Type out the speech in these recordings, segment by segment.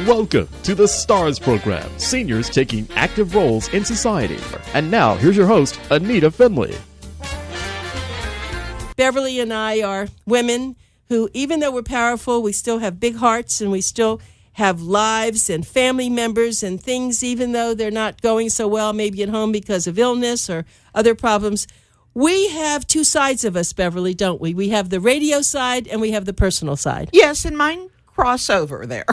Welcome to the STARS program, seniors taking active roles in society. And now, here's your host, ANITA FINLEY. Beverly and I are women who, even though we're powerful, we still have big hearts and we still have lives and family members and things, even though they're not going so well, maybe at home because of illness or other problems. We have two sides of us, Beverly, don't we? We have the radio side and we have the personal side. Yes, and mine crossover there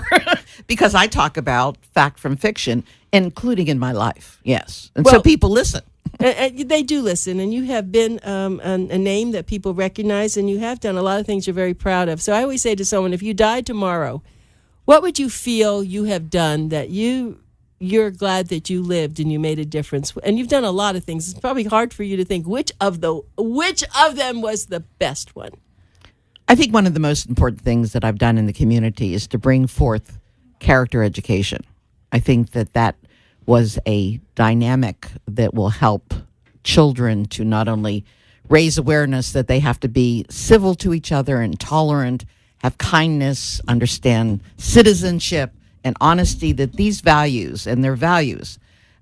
because I talk about fact from fiction, including in my life. Yes. And so people listen. They do listen, and you have been a name that people recognize, and you have done a lot of things you're very proud of. So I always say to someone, if you died tomorrow, what would you feel you have done that you're glad that you lived and you made a difference? And you've done a lot of things. It's probably hard for you to think which of them was the best one. I think one of the most important things that I've done in the community is to bring forth character education. I think that was a dynamic that will help children to not only raise awareness that they have to be civil to each other and tolerant, have kindness, understand citizenship and honesty, that these values and their values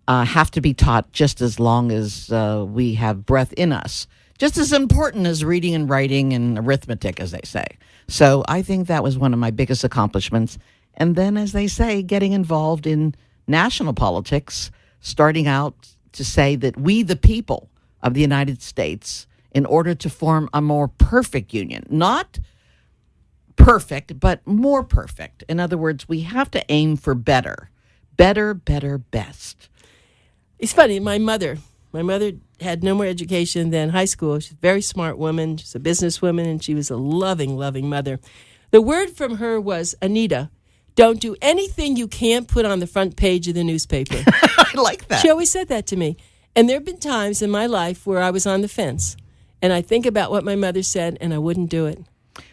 have to be taught just as long as we have breath in us. Just as important as reading and writing and arithmetic, as they say. So I think that was one of my biggest accomplishments. And then, as they say, getting involved in national politics, starting out to say that we, the people of the United States, in order to form a more perfect union, not perfect, but more perfect. In other words, we have to aim for better, best. It's funny, my mother had no more education than high school. She's a very smart woman. She's a businesswoman, and she was a loving, loving mother. The word from her was, Anita, don't do anything you can't put on the front page of the newspaper. I like that. She always said that to me. And there have been times in my life where I was on the fence, and I think about what my mother said, and I wouldn't do it.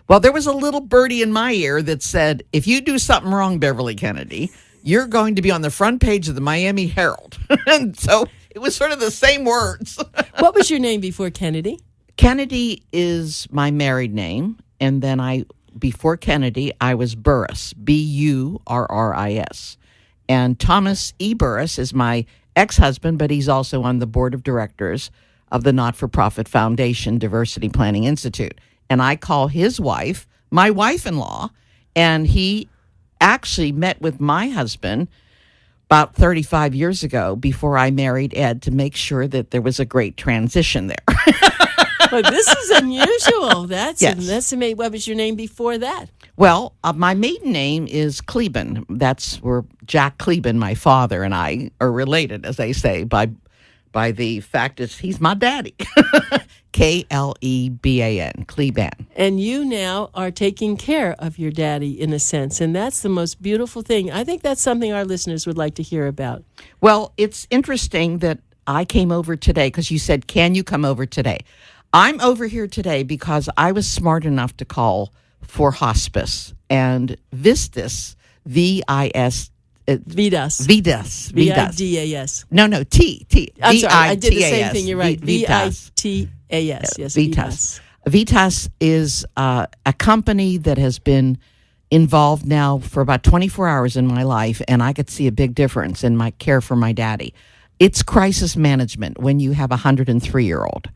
Well, there was a little birdie in my ear that said, if you do something wrong, Beverly Kennedy, you're going to be on the front page of the Miami Herald. And so it was sort of the same words. What was your name before Kennedy? Kennedy is my married name. And then before Kennedy, I was Burris, Burris. And Thomas E. Burris is my ex-husband, but he's also on the board of directors of the not-for-profit foundation Diversity Planning Institute. And I call his wife my wife-in-law. And he actually met with my husband about 35 years ago before I married Ed to make sure that there was a great transition there. Well, this is unusual. Yes. That's amazing. What was your name before that? Well, my maiden name is Kleben. That's where Jack Kleben, my father, and I are related, as they say, by the fact that he's my daddy. Kleban, Kleben. And you now are taking care of your daddy in a sense, and that's the most beautiful thing. I think that's something our listeners would like to hear about. Well, it's interesting that I came over today because you said, can you come over today? I'm over here today because I was smart enough to call for hospice, and Vistas, V-I-S, Vidas. V-I-D-A-S. No, T. I'm sorry, I did the same thing. You're right. V-I-T-A-S. Yes, Vitas. Vitas is a company that has been involved now for about 24 hours in my life, and I could see a big difference in my care for my daddy. It's crisis management when you have a 103-year-old,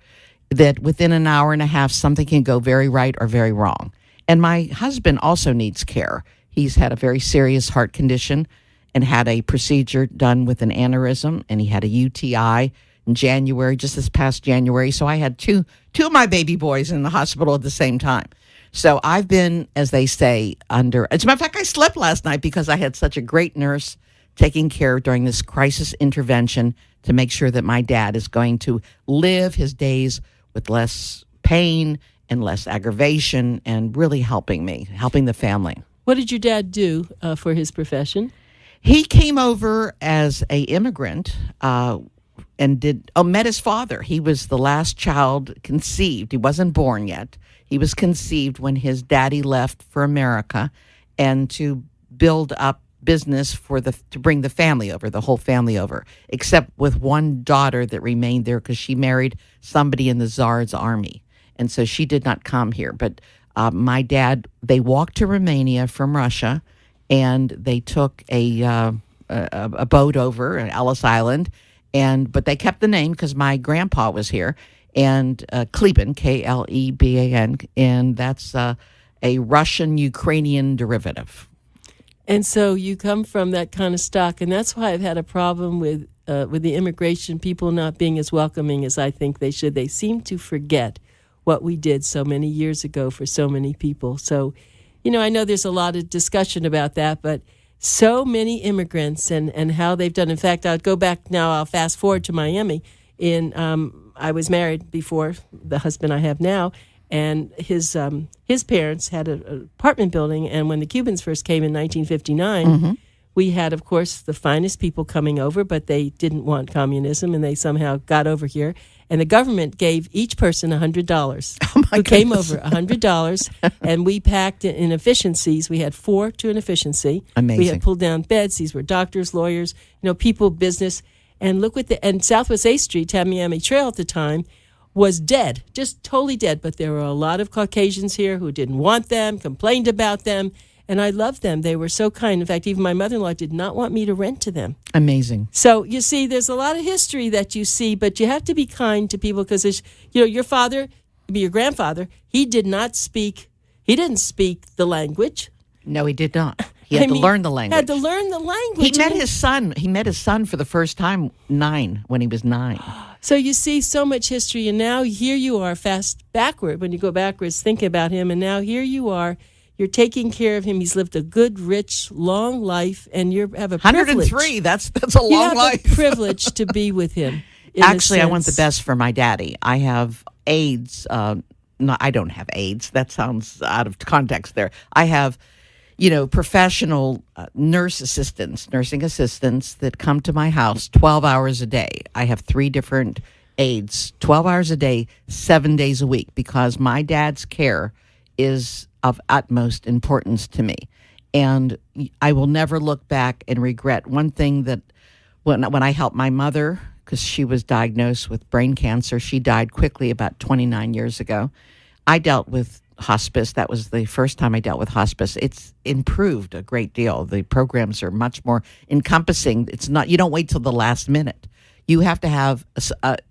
that within an hour and a half, something can go very right or very wrong. And my husband also needs care. He's had a very serious heart condition and had a procedure done with an aneurysm, and he had a UTI in January, just this past January. So I had two of my baby boys in the hospital at the same time. So I've been, as they say, as a matter of fact, I slept last night because I had such a great nurse taking care during this crisis intervention to make sure that my dad is going to live his days with less pain and less aggravation, and really helping the family. What did your dad do for his profession? He came over as a immigrant and met his father. He was the last child conceived. He wasn't born yet. He was conceived when his daddy left for America, and to build up business to bring the family over, the whole family over, except with one daughter that remained there because she married somebody in the Tsar's army. And so she did not come here. But my dad, they walked to Romania from Russia, and they took a boat over Ellis Island, but they kept the name because my grandpa was here, and Kleban, Kleban, and that's a Russian-Ukrainian derivative. And so you come from that kind of stock, and that's why I've had a problem with the immigration people not being as welcoming as I think they should. They seem to forget what we did so many years ago for so many people. So, I know there's a lot of discussion about that, but so many immigrants and how they've done. In fact, I'll go back now. I'll fast forward to Miami. I was married before the husband I have now, and his parents had an apartment building. And when the Cubans first came in 1959, we had, of course, the finest people coming over, but they didn't want communism, and they somehow got over here. And the government gave each person $100 who came over, $100, and we packed in efficiencies. We had 4 to an efficiency. Amazing. We had pulled down beds. These were doctors, lawyers, people, business. And look and Southwest 8th Street, Tamiami Trail at the time, was dead, just totally dead. But there were a lot of Caucasians here who didn't want them, complained about them. And I loved them. They were so kind. In fact, even my mother-in-law did not want me to rent to them. Amazing. So, you see, there's a lot of history that you see, but you have to be kind to people because, your father, your grandfather, he didn't speak the language. No, he did not. He had to learn the language. Had to learn the language. He met his son. He met his son for the first time when he was 9. So you see so much history, and now here you are backward. When you go backwards, thinking about him, and now here you are. You're taking care of him. He's lived a good, rich, long life, and you have a privilege. 103. That's a long life. You have a privilege to be with him. Actually, I want the best for my daddy. I have AIDS. No, I don't have AIDS. That sounds out of context there. I have, professional nursing assistants that come to my house 12 hours a day. I have 3 different aides, 12 hours a day, 7 days a week, because my dad's care is of utmost importance to me. And I will never look back and regret one thing that when I helped my mother, because she was diagnosed with brain cancer, she died quickly about 29 years ago. I dealt with hospice. That was the first time I dealt with hospice. It's improved a great deal. The programs are much more encompassing. It's not, you don't wait till the last minute. You have to have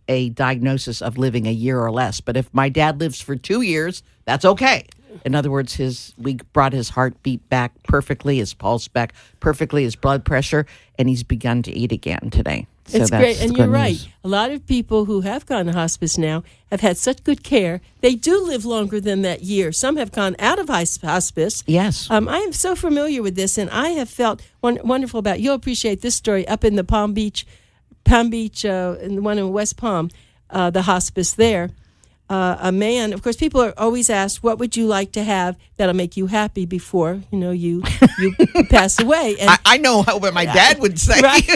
a diagnosis of living a year or less. But if my dad lives for 2 years, that's okay. In other words, we brought his heartbeat back perfectly, his pulse back perfectly, his blood pressure, and he's begun to eat again today. So it's great, and you're right. News. A lot of people who have gone to hospice now have had such good care. They do live longer than that year. Some have gone out of hospice. Yes. I am so familiar with this, and I have felt wonderful about it. You'll appreciate this story up in the Palm Beach, in the one in West Palm, the hospice there. A man, of course, people are always asked, what would you like to have that'll make you happy before, you pass away? And I know what my dad would say. Right?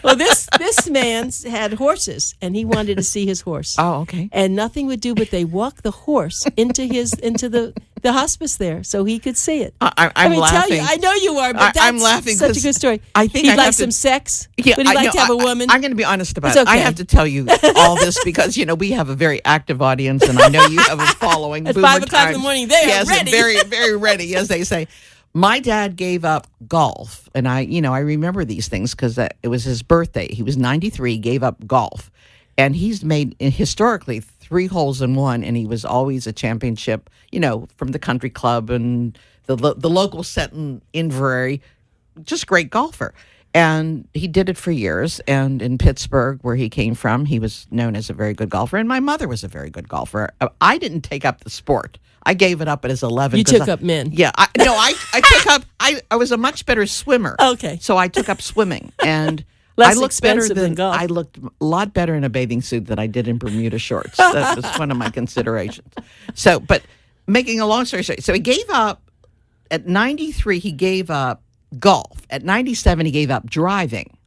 Well, this man had horses, and he wanted to see his horse. Oh, okay. And nothing would do but they walk the horse into the hospice there so he could see it. I'm laughing. I know you are, but I'm laughing such a good story. I think he'd like some sex. Yeah, would he like to have a woman? I'm going to be honest about It's it. I okay. have to tell you all this because we have a very active audience, and I know you have a following. At Boomer 5 o'clock in the Times. morning, they are ready. Very, very ready, as they say. My dad gave up golf, and I remember these things because it was his birthday. He was 93, gave up golf, and he's made historically 3 holes in one, and he was always a championship, from the country club and the local set in Inverary, just great golfer. And he did it for years. And in Pittsburgh, where he came from, he was known as a very good golfer. And my mother was a very good golfer. I didn't take up the sport. I gave it up at his 11. You took up men. Yeah. I took up, I was a much better swimmer. Okay. So I took up swimming. And Less I looked better expensive than golf. I looked a lot better in a bathing suit than I did in Bermuda shorts. That was one of my considerations. So, but making a long story short, so he gave up, at 93, he gave up golf. At 97, he gave up driving.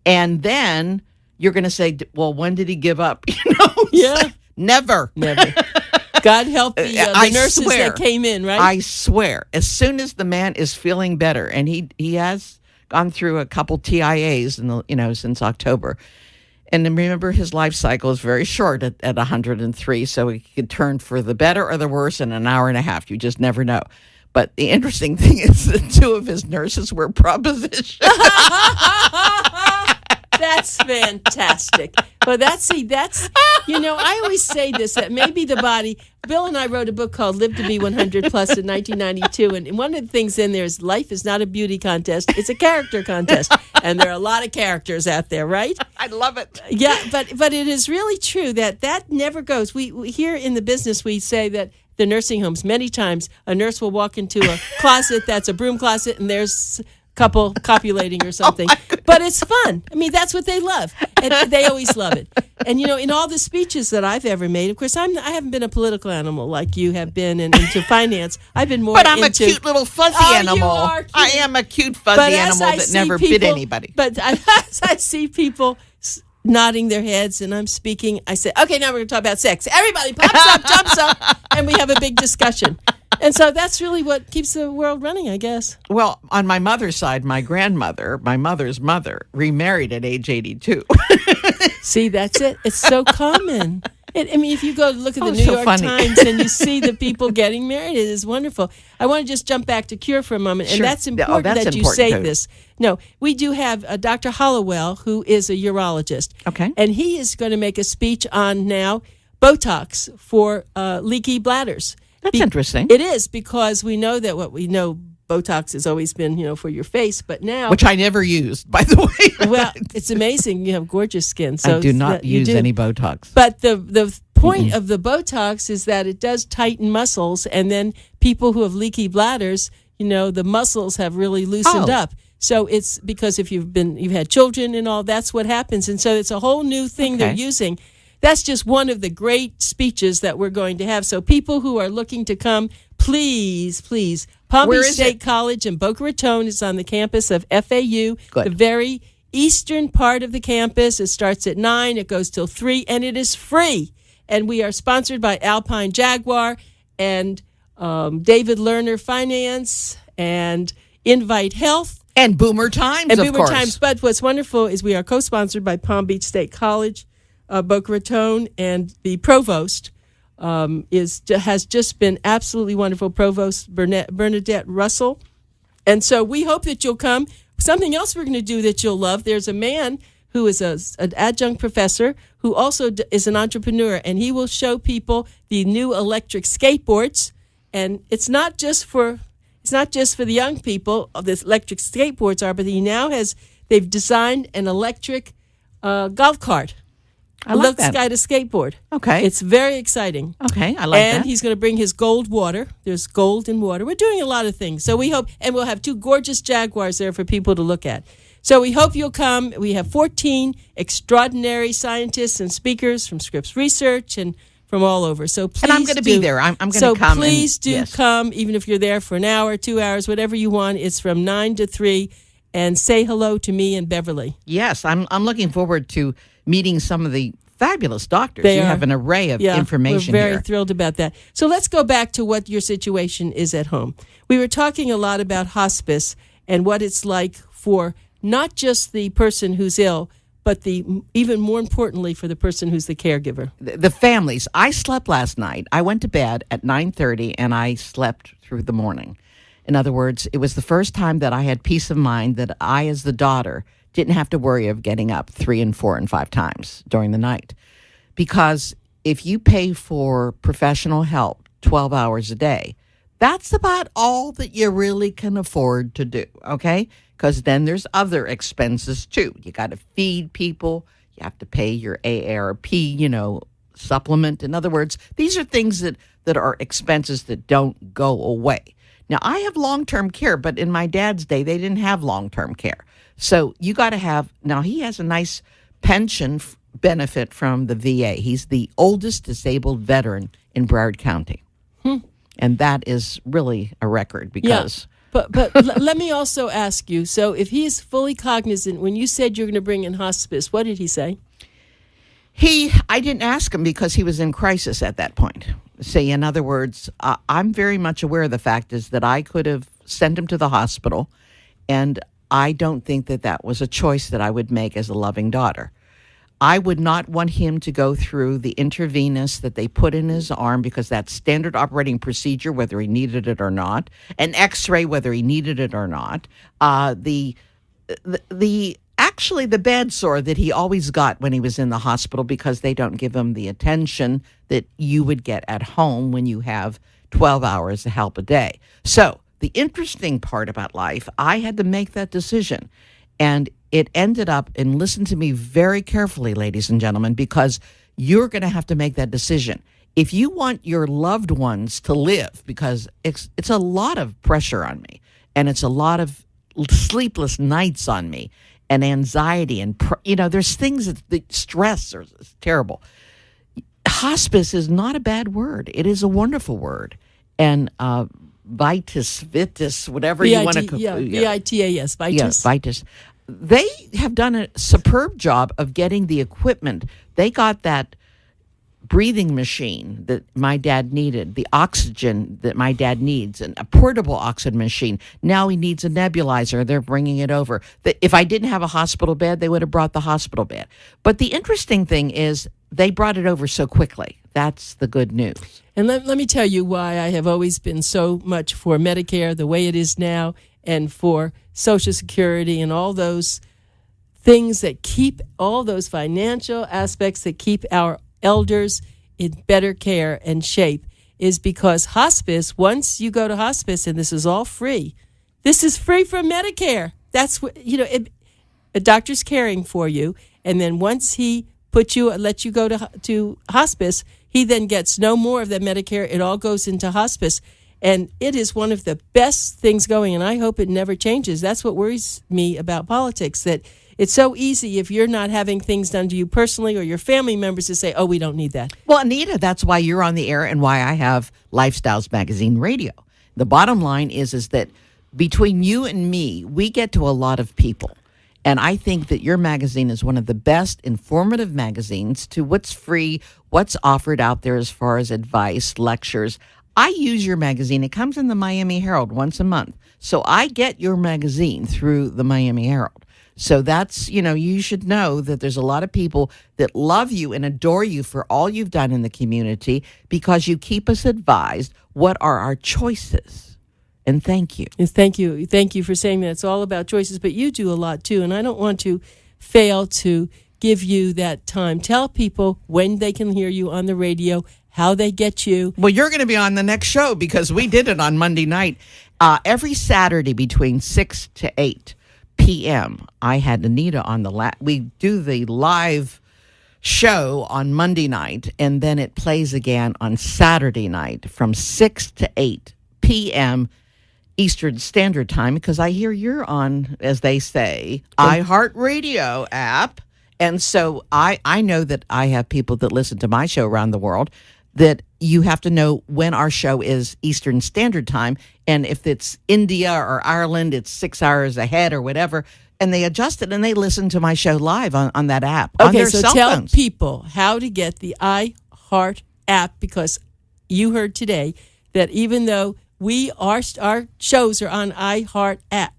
And then you're going to say, well, when did he give up? Yeah. Never. God help the nurses that came in, right? I swear. As soon as the man is feeling better, and he has gone through a couple TIAs since October. And then remember, his life cycle is very short at 103, so he could turn for the better or the worse in an hour and a half. You just never know. But the interesting thing is that 2 of his nurses were propositioned. That's fantastic. Well, that's, I always say this, that maybe the body, Bill and I wrote a book called Live to Be 100 Plus in 1992. And one of the things in there is life is not a beauty contest. It's a character contest. And there are a lot of characters out there, right? I love it. Yeah, but it is really true that never goes. We here in the business, we say that the nursing homes, many times a nurse will walk into a closet that's a broom closet and there's couple copulating or something. But it's fun. I mean, that's what they love. And they always love it. And, in all the speeches that I've ever made, of course, I haven't been a political animal like you have been and into finance. I've been more But I'm into... a cute little fuzzy animal. You are cute. I am a cute fuzzy animal that never bit anybody. But as I see people nodding their heads and I'm speaking, I say, okay, now we're going to talk about sex. Everybody pops up, jumps up, and we have a big discussion. And so that's really what keeps the world running, I guess. Well, on my mother's side, my grandmother, my mother's mother, remarried at age 82. See, that's it. It's so common. If you go look at the New so York funny. Times and you see the people getting married, it is wonderful. I want to just jump back to Cure for a moment. And Sure. that's important that you important say too. this. No, we do have Dr. Hollowell, who is a urologist. Okay. And he is going to make a speech on now Botox for leaky bladders. That's interesting. It is, because we know that what we know, Botox has always been, for your face, but now... Which I never used, by the way. Well, it's amazing. You have gorgeous skin. So I do not use any Botox. But the point of the Botox is that it does tighten muscles, and then people who have leaky bladders, the muscles have really loosened up. So it's because if you've had children and all, that's what happens. And so it's a whole new thing they're using. That's just one of the great speeches that we're going to have. So people who are looking to come, please, Palm Beach State College in Boca Raton is on the campus of FAU, the very eastern part of the campus. It starts at 9, it goes till 3, and it is free. And we are sponsored by Alpine Jaguar and David Lerner Finance and Invite Health. And Boomer Times, and of Boomer course. Times. But what's wonderful is we are co-sponsored by Palm Beach State College, Boca Raton, and the provost has just been absolutely wonderful, Provost Bernadette Russell. And so we hope that you'll come. Something else we're going to do that you'll love, there's a man who is an adjunct professor who also is an entrepreneur, and he will show people the new electric skateboards. And it's not just for the young people, the electric skateboards are, but they've designed an electric golf cart. I like that. Guy to skateboard. Okay. It's very exciting. Okay, I like that. And he's going to bring his gold water. There's gold in water. We're doing a lot of things. So we hope, and we'll have 2 gorgeous Jaguars there for people to look at. So we hope you'll come. We have 14 extraordinary scientists and speakers from Scripps Research and from all over. So please, and I'm going to be there. I'm going to come. So please do come, even if you're there for an hour, 2 hours, whatever you want. It's from 9 to 3. And say hello to me and Beverly. Yes, I'm looking forward to meeting some of the fabulous doctors. You have an array of information we're very here. thrilled about that. So let's go back to what your situation is at home. We were talking a lot about hospice and what it's like for not just the person who's ill, but even more importantly for the person who's the caregiver. The families. I slept last night. I went to bed at 9:30 and I slept through the morning. In other words, it was the first time that I had peace of mind that I, as the daughter, didn't have to worry of getting up 3 and 4 and 5 times during the night. Because if you pay for professional help 12 hours a day, that's about all that you really can afford to do, okay? Because then there's other expenses too. You got to feed people. You have to pay your AARP, supplement. In other words, these are things that are expenses that don't go away. Now, I have long-term care, but in my dad's day, they didn't have long-term care. So you got to have, now he has a nice pension benefit from the VA. He's the oldest disabled veteran in Broward County. And that is really a record because... Yeah. But let me also ask you, so if he's fully cognizant, when you said you're going to bring in hospice, what did he say? I didn't ask him because he was in crisis at that point. See, in other words, I'm very much aware of the fact is that I could have sent him to the hospital, and I don't think that was a choice that I would make as a loving daughter. I would not want him to go through the intravenous that they put in his arm, because that's standard operating procedure, whether he needed it or not, an x-ray, whether he needed it or not, actually the bed sore that he always got when he was in the hospital, because they don't give him the attention that you would get at home when you have 12 hours of help a day. So the interesting part about life, I had to make that decision. And it ended up, and listen to me very carefully, ladies and gentlemen, because you're going to have to make that decision. If you want your loved ones to live, because it's a lot of pressure on me, and it's a lot of sleepless nights on me, and anxiety, and there's things that stress is terrible. Hospice is not a bad word. It is a wonderful word. And vitis, whatever you want to... Yeah, V-I-T-A-S, vitis. Yes, vitis. They have done a superb job of getting the equipment. They got that breathing machine that my dad needed, the oxygen that my dad needs, and a portable oxygen machine. Now he needs a nebulizer. They're bringing it over. If I didn't have a hospital bed, they would have brought the hospital bed. But the interesting thing is they brought it over so quickly. That's the good news. And let me tell you why I have always been so much for Medicare the way it is now, and for Social Security and all those things that keep, all those financial aspects that keep our elders in better care and shape, is because hospice, once you go to hospice, and this is all free, this is free from Medicare. That's what, a doctor's caring for you, and then once he let you go to hospice, he then gets no more of that Medicare. It all goes into hospice. And it is one of the best things going, and I hope it never changes. That's what worries me about politics, that it's so easy if you're not having things done to you personally or your family members to say, oh, we don't need that. Well, Anita, that's why you're on the air and why I have Lifestyles Magazine Radio. The bottom line is that between you and me, we get to a lot of people. And I think that your magazine is one of the best informative magazines to what's free, what's offered out there as far as advice, lectures. I use your magazine. It comes in the Miami Herald once a month. So I get your magazine through the Miami Herald. So that's, you should know that there's a lot of people that love you and adore you for all you've done in the community, because you keep us advised what are our choices. And thank you. Yes, thank you. Thank you for saying that. It's all about choices, but you do a lot too. And I don't want to fail to give you that time. Tell people when they can hear you on the radio, how they get you. Well, you're going to be on the next show, because we did it on Monday night. Every Saturday between 6 to 8 p.m., I had Anita on we do the live show on Monday night, and then it plays again on Saturday night from 6 to 8 p.m. Eastern Standard Time, because I hear you're on, as they say, iHeartRadio app. And so I know that I have people that listen to my show around the world, that you have to know when our show is Eastern Standard Time. And if it's India or Ireland, it's 6 hours ahead or whatever. And they adjust it and they listen to my show live on that app. Okay, on their so cell tell phones. people how to get the iHeart app, because you heard today that even though our shows are on iHeart app.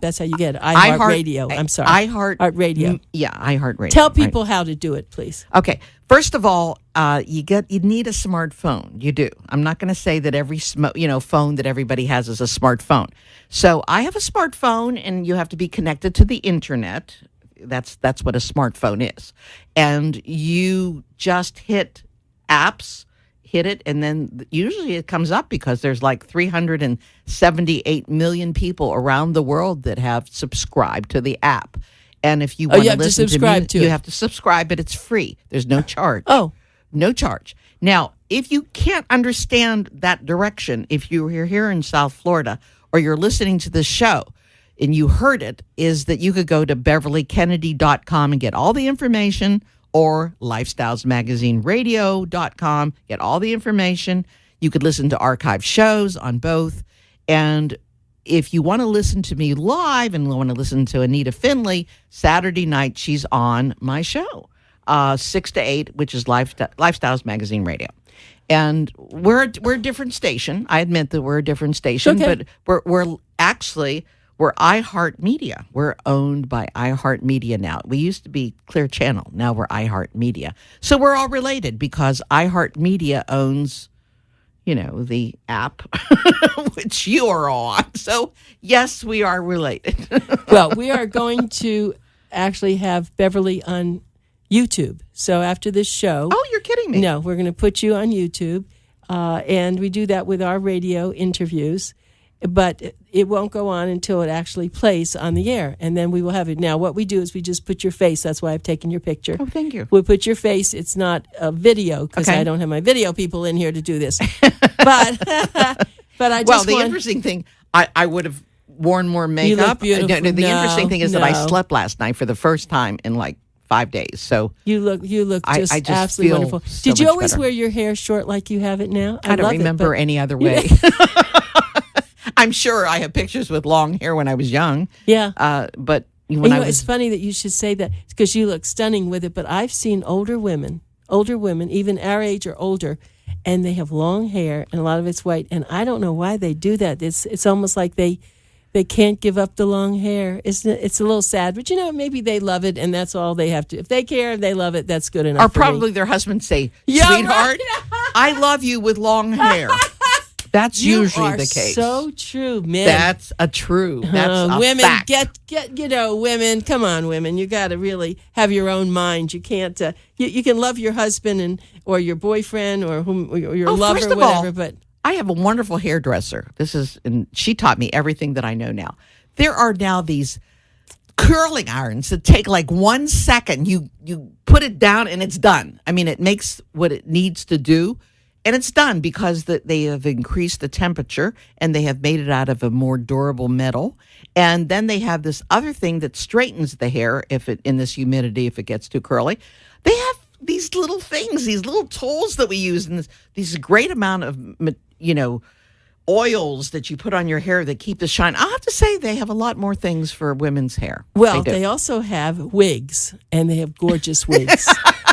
That's how you get it. iHeart Radio. I'm sorry. iHeart Radio. Yeah, iHeart Radio. Tell people how to do it, please. Okay. First of all, you need a smartphone. You do. I'm not going to say that every phone that everybody has is a smartphone. So I have a smartphone, and you have to be connected to the internet. That's what a smartphone is. And you just hit apps. Hit it, and then usually it comes up, because there's like 378 million people around the world that have subscribed to the app. And if you want to listen to music, you have to subscribe, but it's free. There's no charge. Oh, no charge. Now, if you can't understand that direction, if you're here in South Florida or you're listening to this show and you heard it, is that you could go to BeverlyKennedy.com and get all the information, or lifestylesmagazineradio.com, get all the information. You could listen to archive shows on both. And if you want to listen to me live and want to listen to Anita FINLEY, Saturday night, she's on my show, 6 to 8, which is Lifestyles Magazine Radio. And we're a different station. I admit that we're a different station, okay. But we're actually, We're iHeartMedia. We're owned by iHeartMedia now. We used to be Clear Channel. Now we're iHeartMedia. So we're all related because iHeartMedia owns, the app, which you are on. So, yes, we are related. Well, we are going to actually have Beverly on YouTube. So after this show... Oh, you're kidding me. No, we're going to put you on YouTube. And we do that with our radio interviews. But it won't go on until it actually plays on the air. And then we will have it. Now, what we do is we just put your face. That's why I've taken your picture. Oh, thank you. We'll put your face. It's not a video because I don't have my video people in here to do this. But I just interesting thing, I would have worn more makeup. You look beautiful. The interesting thing is that I slept last night for the first time in like 5 days. So you look just, I just absolutely feel wonderful. so Did you much always better. wear your hair short like you have it now? I don't love remember any other way. I'm sure I have pictures with long hair when I was young. Yeah. But when it's funny that you should say that because you look stunning with it. But I've seen older women, even our age or older, and they have long hair and a lot of it's white. And I don't know why they do that. It's almost like they can't give up the long hair. It's a little sad, but maybe they love it and that's all they have to. If they care, if they love it, that's good enough. Or probably their husbands say, "Sweetheart, I love you with long hair." That's usually the case. So true, men. That's a women fact. get women. Come on, women. You got to really have your own mind. You can't. You can love your husband or your boyfriend or your lover first or of whatever. all, but I have a wonderful hairdresser. And she taught me everything that I know now. There are now these curling irons that take like 1 second. You put it down and it's done. I mean, it makes what it needs to do. And it's done because they have increased the temperature and they have made it out of a more durable metal. And then they have this other thing that straightens the hair in this humidity if it gets too curly. They have these little things, these little tools that we use, and these great amount of oils that you put on your hair that keep the shine. I'll have to say they have a lot more things for women's hair. Well, they also have wigs, and they have gorgeous wigs.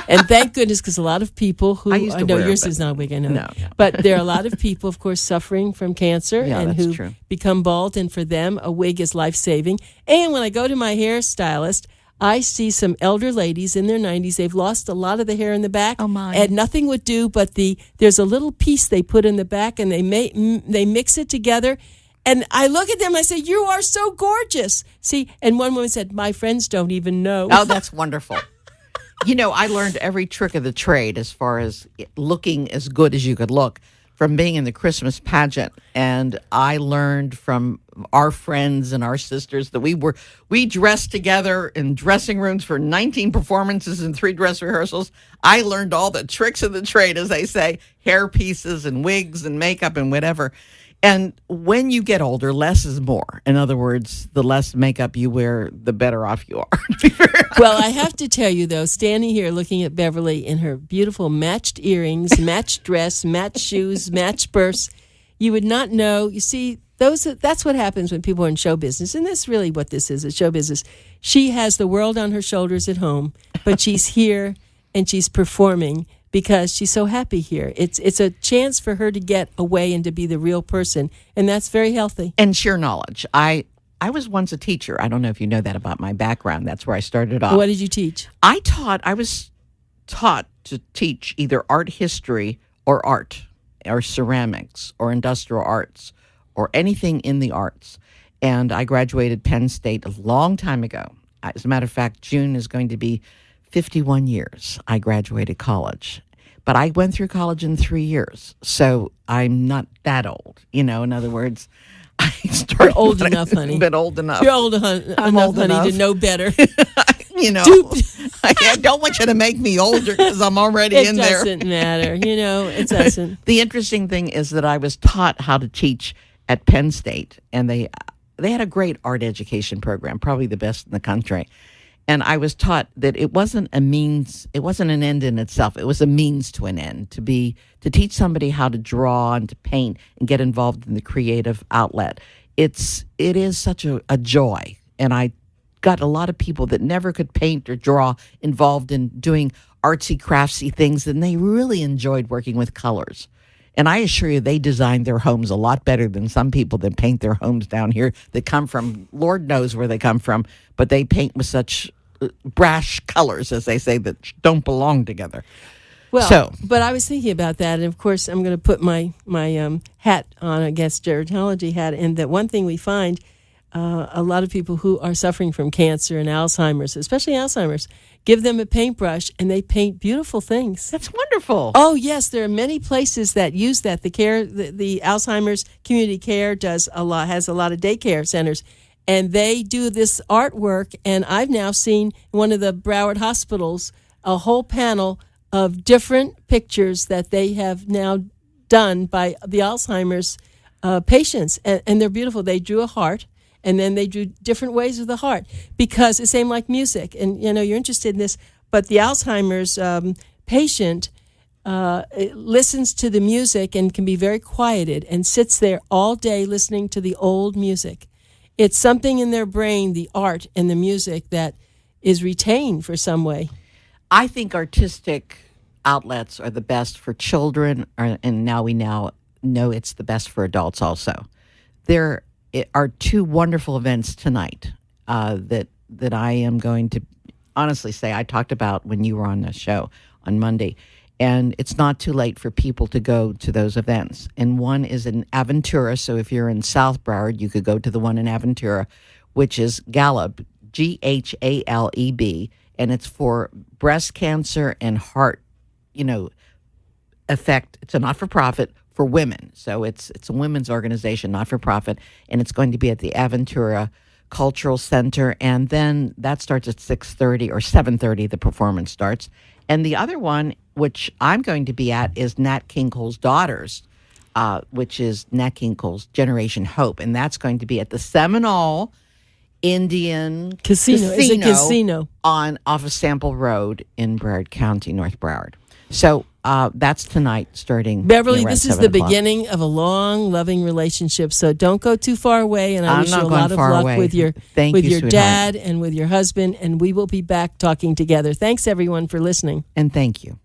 And thank goodness, because a lot of people who I know yours is not a wig, I know. No. But there are a lot of people, of course, suffering from cancer and who true. become bald, and for them, a wig is life-saving. And when I go to my hairstylist, I see some elder ladies in their 90s. They've lost a lot of the hair in the back. Oh, my. And nothing would do but there's a little piece they put in the back, and they mix it together. And I look at them and I say, "You are so gorgeous." See, and one woman said, "My friends don't even know." Oh, that's wonderful. I learned every trick of the trade as far as looking as good as you could look from being in the Christmas pageant. And I learned from our friends and our sisters that we dressed together in dressing rooms for 19 performances and 3 dress rehearsals. I learned all the tricks of the trade, as they say, hair pieces and wigs and makeup and whatever. And when you get older, less is more. In other words, the less makeup you wear, the better off you are. Well, I have to tell you, though, standing here looking at Beverly in her beautiful matched earrings, matched dress, matched shoes, matched purse, you would not know. You see, that's what happens when people are in show business. And that's really what this is, show business. She has the world on her shoulders at home, but she's here and she's performing because she's so happy here. It's a chance for her to get away and to be the real person, and that's very healthy. And sheer knowledge. I was once a teacher. I don't know if you know that about my background. That's where I started off. What did you teach? I was taught to teach either art history or art or ceramics or industrial arts or anything in the arts. And I graduated Penn State a long time ago. As a matter of fact, June is going to be 51 years I graduated college. But I went through college in 3 years. So I'm not that old. In other words, I started. You're old enough, honey. But old enough. You're old enough, honey, to know better. I don't want you to make me older because I'm already in there. It doesn't matter. It doesn't. The interesting thing is that I was taught how to teach at Penn State, and they had a great art education program, probably the best in the country. And I was taught that it wasn't an end in itself. It was a means to an end, to teach somebody how to draw and to paint and get involved in the creative outlet. It is such a joy. And I got a lot of people that never could paint or draw involved in doing artsy, craftsy things, and they really enjoyed working with colors. And I assure you, they design their homes a lot better than some people that paint their homes down here that come from, Lord knows where they come from, but they paint with such brash colors, as they say, that don't belong together. Well, but I was thinking about that, and of course, I'm going to put my hat on, I guess, gerontology hat, and that one thing we find, a lot of people who are suffering from cancer and Alzheimer's, especially Alzheimer's, give them a paintbrush, and they paint beautiful things. That's wonderful. Oh, yes, there are many places that use that. The Alzheimer's Community Care has a lot of daycare centers, and they do this artwork, and I've now seen in one of the Broward hospitals a whole panel of different pictures that they have now done by the Alzheimer's patients, and they're beautiful. They drew a heart, and then they drew different ways of the heart, because it's same like music, and you're interested in this, but the Alzheimer's patient listens to the music and can be very quieted and sits there all day listening to the old music. It's something in their brain, the art and the music, that is retained for some way. I think artistic outlets are the best for children, and now we know it's the best for adults also. There are two wonderful events tonight that I am going to honestly say I talked about when you were on the show on Monday, and it's not too late for people to go to those events. And one is in Aventura, so if you're in South Broward, you could go to the one in Aventura, which is GALEB, GHALEB, and it's for breast cancer and heart, effect. It's a not-for-profit for women. So it's a women's organization, not-for-profit, and it's going to be at the Aventura Cultural Center, and then that starts at 6:30 or 7:30, the performance starts. And the other one, which I'm going to be at, is Nat King Cole's Daughters, which is Nat King Cole's Generation Hope, and that's going to be at the Seminole Indian Casino. Is it casino? Off of Sample Road in Broward County, North Broward. So that's tonight starting. Beverly, this is the beginning of a long, loving relationship. So don't go too far away. And I wish you a lot of luck with your dad and with your husband. And we will be back talking together. Thanks, everyone, for listening. And thank you.